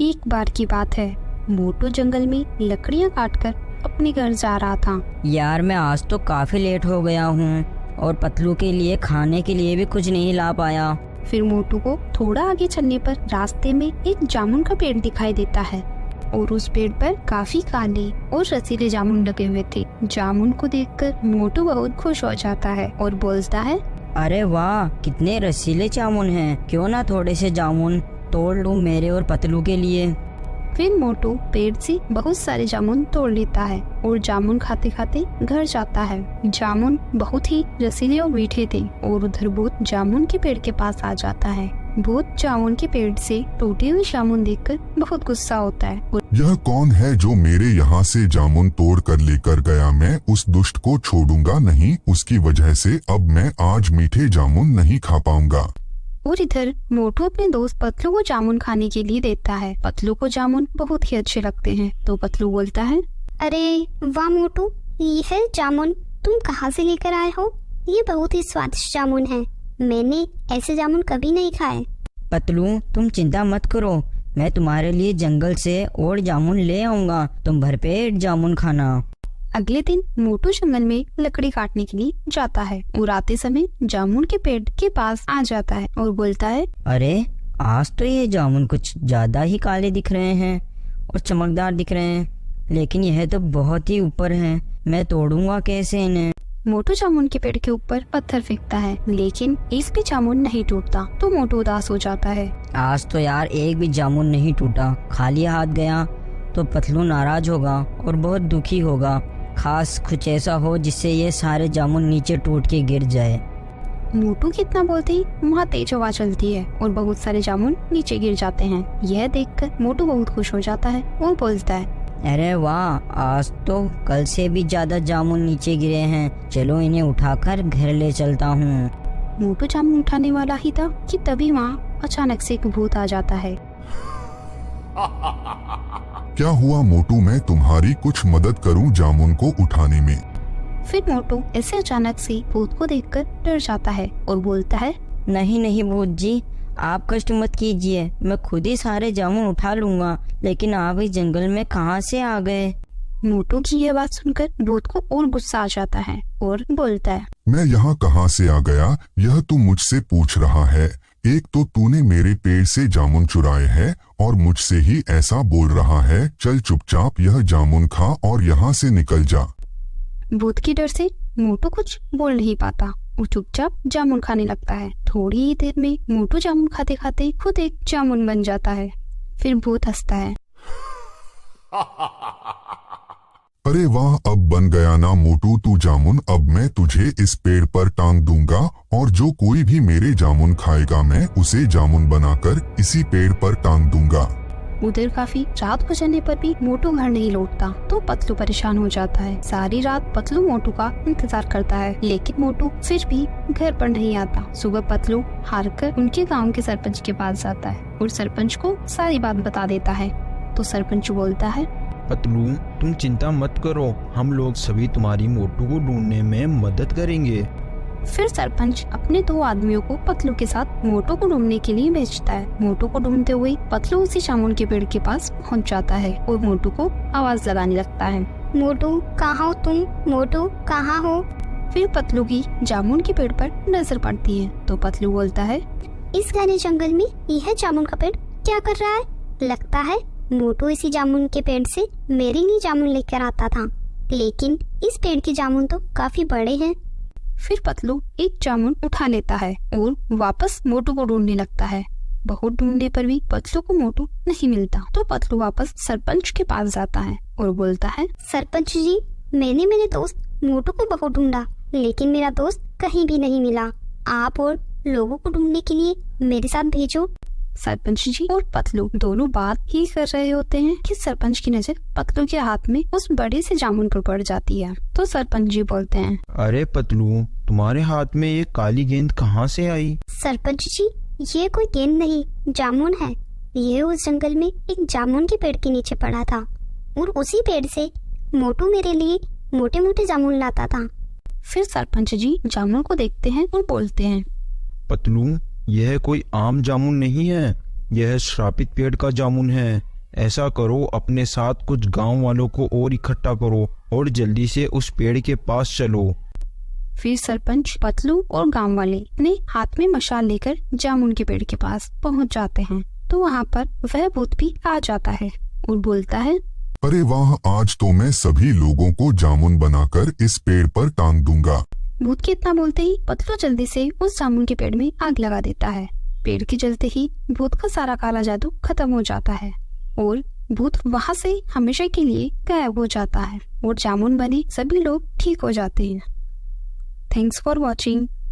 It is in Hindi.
एक बार की बात है, मोटू जंगल में लकड़ियाँ काटकर अपने घर जा रहा था। यार मैं आज तो काफी लेट हो गया हूँ और पतलू के लिए खाने के लिए भी कुछ नहीं ला पाया। फिर मोटू को थोड़ा आगे चलने पर रास्ते में एक जामुन का पेड़ दिखाई देता है और उस पेड़ पर काफी काले और रसीले जामुन लगे हुए थे। जामुन को देखकर मोटू बहुत खुश हो जाता है और बोलता है, अरे वाह, कितने रसीले जामुन हैं, क्यों ना थोड़े से जामुन तोड़ लूं मेरे और पतलू के लिए। फिर मोटू पेड़ से बहुत सारे जामुन तोड़ लेता है और जामुन खाते खाते घर जाता है। जामुन बहुत ही रसीले और मीठे थे और उधर भूत जामुन के पेड़ के पास आ जाता है। भूत जामुन के पेड़ से टूटे हुए जामुन देखकर बहुत गुस्सा होता है और यह कौन है जो मेरे यहाँ से जामुन तोड़ कर लेकर गया? मैं उस दुष्ट को छोड़ूंगा नहीं, उसकी वजह से अब मैं आज मीठे जामुन नहीं खा पाऊंगा। और इधर मोटू अपने दोस्त पतलू को जामुन खाने के लिए देता है। पतलू को जामुन बहुत ही अच्छे लगते हैं तो पतलू बोलता है, अरे वाह मोटू, ये है जामुन, तुम कहाँ से लेकर आए हो? ये बहुत ही स्वादिष्ट जामुन है, मैंने ऐसे जामुन कभी नहीं खाए। पतलू तुम चिंता मत करो, मैं तुम्हारे लिए जंगल से और जामुन ले आऊंगा, तुम भरपेट जामुन खाना। अगले दिन मोटू जंगल में लकड़ी काटने के लिए जाता है और आते समय जामुन के पेड़ के पास आ जाता है और बोलता है, अरे आज तो ये जामुन कुछ ज्यादा ही काले दिख रहे हैं और चमकदार दिख रहे हैं, लेकिन यह तो बहुत ही ऊपर है, मैं तोड़ूंगा कैसे इन्हें। मोटू जामुन के पेड़ के ऊपर पत्थर फेंकता है लेकिन एक भी जामुन नहीं टूटता तो मोटू उदास हो जाता है। आज तो यार एक भी जामुन नहीं टूटा, खाली हाथ गया तो पतलू नाराज होगा और बहुत दुखी होगा। खास कुछ ऐसा हो जिससे ये सारे जामुन नीचे टूट के गिर जाए। मोटू कितना बोलते ही वहाँ तेज हवा चलती है और बहुत सारे जामुन नीचे गिर जाते हैं। यह देखकर मोटू बहुत खुश हो जाता है और बोलता है, अरे वाह, आज तो कल से भी ज्यादा जामुन नीचे गिरे हैं, चलो इन्हें उठाकर घर ले चलता हूँ। मोटू जामुन उठाने वाला ही था कि तभी वहाँ अचानक से एक भूत आ जाता है। क्या हुआ मोटू, मैं तुम्हारी कुछ मदद करूं जामुन को उठाने में? फिर मोटू ऐसे अचानक से भूत को देखकर डर जाता है और बोलता है, नहीं नहीं भूत जी, आप कष्ट मत कीजिए, मैं खुद ही सारे जामुन उठा लूंगा, लेकिन आप इस जंगल में कहाँ से आ गए? मोटू की यह बात सुनकर भूत को और गुस्सा आ जाता है और बोलता है, मैं यहाँ कहाँ से आ गया, यह तू मुझसे पूछ रहा है? एक तो तूने मेरे पेड़ से जामुन चुराए हैं और मुझसे ही ऐसा बोल रहा है, चल चुपचाप यह जामुन खा और यहाँ से निकल जा। भूत के डर से मोटू कुछ बोल नहीं पाता, वो चुपचाप जामुन खाने लगता है। थोड़ी ही देर में मोटू जामुन खाते खाते खुद एक जामुन बन जाता है। फिर भूत हंसता है, अरे वाह, अब बन गया ना मोटू तू जामुन, अब मैं तुझे इस पेड़ पर टांग दूंगा और जो कोई भी मेरे जामुन खाएगा मैं उसे जामुन बनाकर इसी पेड़ पर टांग दूंगा। उधर काफी रात हो जाने पर भी मोटू घर नहीं लौटता तो पतलू परेशान हो जाता है। सारी रात पतलू मोटू का इंतजार करता है लेकिन मोटू फिर भी घर पर नहीं आता। सुबह पतलू हारकर उनके गांव के सरपंच के पास जाता है और सरपंच को सारी बात बता देता है। तो सरपंच बोलता है, पतलू तुम चिंता मत करो, हम लोग सभी तुम्हारी मोटू को ढूंढने में मदद करेंगे। फिर सरपंच अपने 2 आदमियों को पतलू के साथ मोटू को ढूंढने के लिए भेजता है। मोटू को ढूंढते हुए पतलू उसी जामुन के पेड़ के पास पहुंच जाता है और मोटू को आवाज लगाने लगता है, मोटू कहाँ हो तुम, मोटू कहाँ हो? फिर पतलू की जामुन के पेड़ पर नजर पड़ती है तो पतलू बोलता है, इस घने जंगल में यह जामुन का पेड़ क्या कर रहा है? लगता है मोटू इसी जामुन के पेड़ से मेरे लिए जामुन लेकर आता था, लेकिन इस पेड़ के जामुन तो काफी बड़े हैं। फिर पतलू एक जामुन उठा लेता है और वापस मोटू को ढूंढने लगता है। बहुत ढूंढने पर भी पतलू को मोटू नहीं मिलता तो पतलू वापस सरपंच के पास जाता है और बोलता है, सरपंच जी, मैंने मेरे दोस्त मोटू को बहुत ढूंढा लेकिन मेरा दोस्त कहीं भी नहीं मिला, आप और लोगों को ढूंढने के लिए मेरे साथ भेजो। सरपंच जी और पतलू दोनों बात ही कर रहे होते हैं कि सरपंच की नजर पतलू के हाथ में उस बड़े से जामुन पर पड़ जाती है। तो सरपंच जी बोलते हैं, अरे पतलू, तुम्हारे हाथ में ये काली गेंद कहाँ से आई? सरपंच जी, ये कोई गेंद नहीं, जामुन है। ये उस जंगल में एक जामुन के पेड़ के नीचे पड़ा था और उसी पेड़ से मोटू मेरे लिए मोटे मोटे जामुन लाता था। फिर सरपंच जी जामुन को देखते हैं और बोलते हैं, पतलू, यह कोई आम जामुन नहीं है, यह श्रापित पेड़ का जामुन है। ऐसा करो, अपने साथ कुछ गांव वालों को और इकट्ठा करो और जल्दी से उस पेड़ के पास चलो। फिर सरपंच, पतलू और गांव वाले अपने हाथ में मशाल लेकर जामुन के पेड़ के पास पहुंच जाते हैं। तो वहां पर वह भूत भी आ जाता है और बोलता है, अरे वाह, आज तो मैं सभी लोगों को जामुन बनाकर इस पेड़ पर टांग दूंगा। भूत के इतना बोलते ही पतलू जल्दी से उस जामुन के पेड़ में आग लगा देता है। पेड़ के जलते ही भूत का सारा काला जादू खत्म हो जाता है और भूत वहां से हमेशा के लिए गायब हो जाता है और जामुन बने सभी लोग ठीक हो जाते हैं। Thanks for watching.